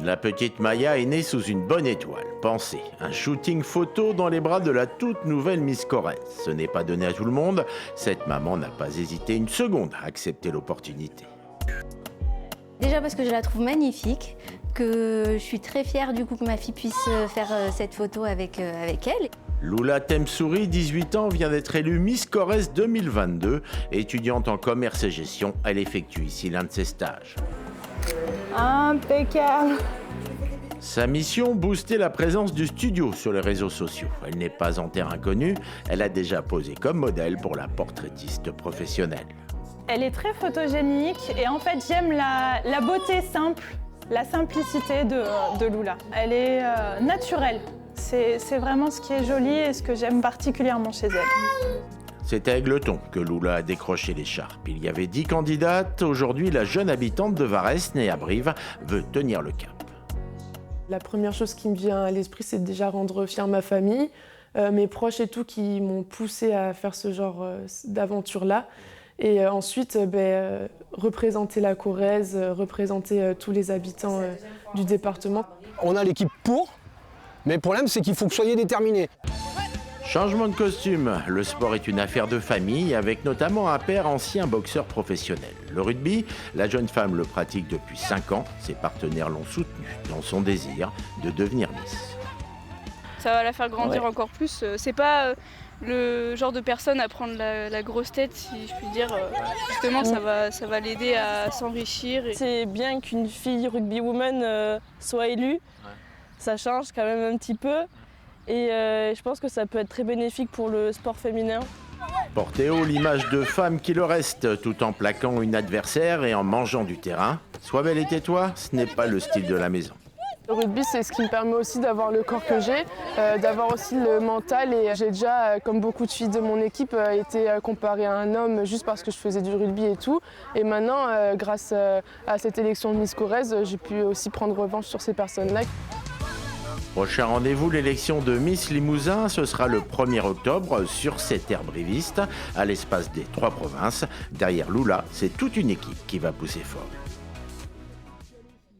La petite Maya est née sous une bonne étoile. Pensez, un shooting photo dans les bras de la toute nouvelle Miss Corrèze. Ce n'est pas donné à tout le monde. Cette maman n'a pas hésité une seconde à accepter l'opportunité. Déjà parce que je la trouve magnifique, que je suis très fière du coup que ma fille puisse faire cette photo avec elle. Loula Temsouri, 18 ans, vient d'être élue Miss Corrèze 2022. Étudiante en commerce et gestion, elle effectue ici l'un de ses stages. Impeccable. Sa mission, booster la présence du studio sur les réseaux sociaux. Elle n'est pas en terre inconnue, elle a déjà posé comme modèle pour la portraitiste professionnelle. Elle est très photogénique et en fait j'aime la beauté simple, la simplicité de Loula. Elle est naturelle. C'est vraiment ce qui est joli et ce que j'aime particulièrement chez elle. C'est à Égletons que Loula a décroché l'écharpe. Il y avait 10 candidates. Aujourd'hui, la jeune habitante de Varès, née à Brive, veut tenir le cap. La première chose qui me vient à l'esprit, c'est déjà rendre fière ma famille, mes proches et tout qui m'ont poussée à faire ce genre d'aventure-là. Et ensuite, représenter la Corrèze, représenter tous les habitants du département. On a l'équipe pour, mais le problème, c'est qu'il faut que vous soyez déterminés. Changement de costume. Le sport est une affaire de famille, avec notamment un père ancien boxeur professionnel. Le rugby, la jeune femme le pratique depuis 5 ans. Ses partenaires l'ont soutenue dans son désir de devenir Miss. Ça va la faire grandir encore plus. C'est pas le genre de personne à prendre la grosse tête, si je puis dire. Justement, ça va l'aider à s'enrichir. C'est bien qu'une fille rugby-woman soit élue. Ça change quand même un petit peu. Et je pense que ça peut être très bénéfique pour le sport féminin. Porter haut l'image de femme qui le reste, tout en plaquant une adversaire et en mangeant du terrain. Sois belle et tais-toi, ce n'est pas le style de la maison. Le rugby, c'est ce qui me permet aussi d'avoir le corps que j'ai, d'avoir aussi le mental. Et j'ai déjà, comme beaucoup de filles de mon équipe, été comparée à un homme juste parce que je faisais du rugby et tout. Et maintenant, grâce à cette élection de Miss Corrèze, j'ai pu aussi prendre revanche sur ces personnes-là. Prochain rendez-vous, l'élection de Miss Limousin, ce sera le 1er octobre sur ces terres brivistes, à l'espace des 3 provinces. Derrière Loula, c'est toute une équipe qui va pousser fort.